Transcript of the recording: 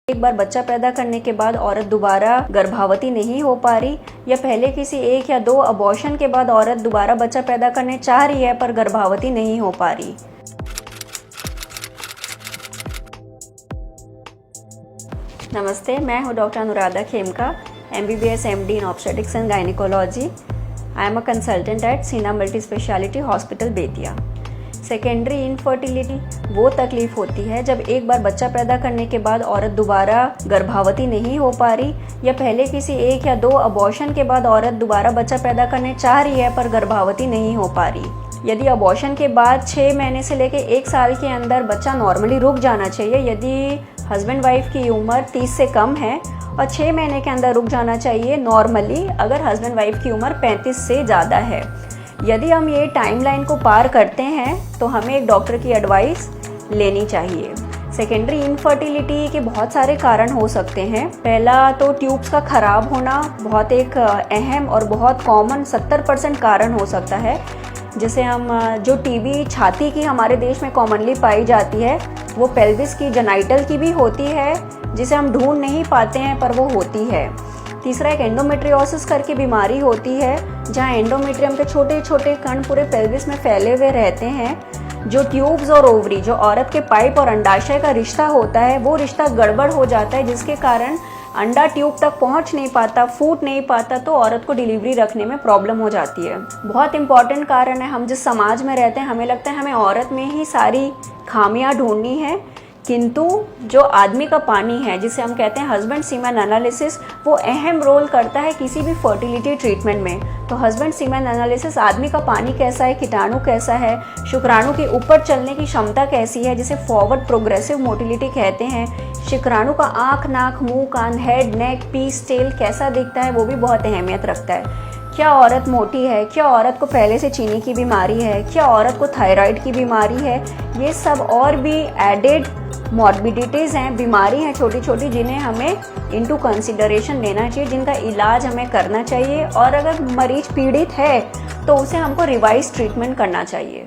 एक बार बच्चा पैदा करने के बाद औरत दोबारा गर्भवती नहीं हो पा रही, या पहले किसी 1 या 2 अबॉर्शन के बाद औरत दोबारा बच्चा पैदा करने चाह रही है पर गर्भवती नहीं हो पा रही। नमस्ते, मैं हूं doctor Anuradha Khemka, MBBS MD in obstetrics and gynaecology. I am a consultant at Sina multi speciality hospital Bettiah. Secondary infertility वो तकलीफ होती है जब एक बार बच्चा पैदा करने के बाद औरत दोबारा गर्भवती नहीं हो पा रही, या पहले किसी 1 या 2 अबॉर्शन के बाद औरत दोबारा बच्चा पैदा करने चाह रही है पर गर्भवती नहीं हो पा रही। यदि अबॉर्शन के बाद 6 महीने से लेकर 1 साल के अंदर बच्चा नॉर्मली रुक जाना चाहिए, यदि हस्बैंड वाइफ की उम्र 30 से कम है, और 6 महीने के अंदर रुक जाना चाहिए नॉर्मली अगर हस्बैंड वाइफ की उम्र 35 से ज़्यादा है। यदि हम ये टाइमलाइन को पार करते हैं तो हमें एक डॉक्टर की एडवाइस लेनी चाहिए। सेकेंडरी इनफर्टिलिटी के बहुत सारे कारण हो सकते हैं। पहला तो ट्यूब्स का ख़राब होना बहुत एक अहम और बहुत कॉमन 70% कारण हो सकता है। जैसे हम जो टीबी छाती की हमारे देश में कॉमनली पाई जाती है, वो पेल्विस की जेनाइटल की भी होती है, जिसे हम ढूंढ नहीं पाते हैं पर वो होती है। तीसरा एक एंडोमेट्रियोसिस करके बीमारी होती है, जहाँ एंडोमेट्रियम के छोटे छोटे कण पूरे पेल्विस में फैले हुए रहते हैं। जो ट्यूब्स और ओवरी, जो औरत के पाइप और अंडाशय का रिश्ता होता है, वो रिश्ता गड़बड़ हो जाता है, जिसके कारण अंडा ट्यूब तक पहुंच नहीं पाता, फूट नहीं पाता, तो औरत को डिलीवरी रखने में प्रॉब्लम हो जाती है। बहुत इंपॉर्टेंट कारण है, हम जिस समाज में रहते हैं हमें लगता है हमें औरत में ही सारी खामियां ढूंढनी है, किंतु जो आदमी का पानी है, जिसे हम कहते हैं हस्बैंड सीमेन एनालिसिस, वो अहम रोल करता है किसी भी फर्टिलिटी ट्रीटमेंट में। तो हस्बैंड सीमेन एनालिसिस आदमी का पानी कैसा है, कीटाणु कैसा है, शुक्राणु के ऊपर चलने की क्षमता कैसी है, जिसे फॉरवर्ड प्रोग्रेसिव मोटिलिटी कहते हैं, शुक्राणु का आँख, नाक, मुंह, कान, हेड, नेक, पीस, टेल कैसा दिखता है, वो भी बहुत अहमियत रखता है। क्या औरत मोटी है, क्या औरत को पहले से चीनी की बीमारी है, क्या औरत को थायराइड की बीमारी है, ये सब और भी एडेड मॉर्बिडिटीज़ हैं, बीमारी हैं छोटी छोटी, जिन्हें हमें इनटू कंसिडरेशन लेना चाहिए, जिनका इलाज हमें करना चाहिए। और अगर मरीज पीड़ित है तो उसे हमको रिवाइज ट्रीटमेंट करना चाहिए।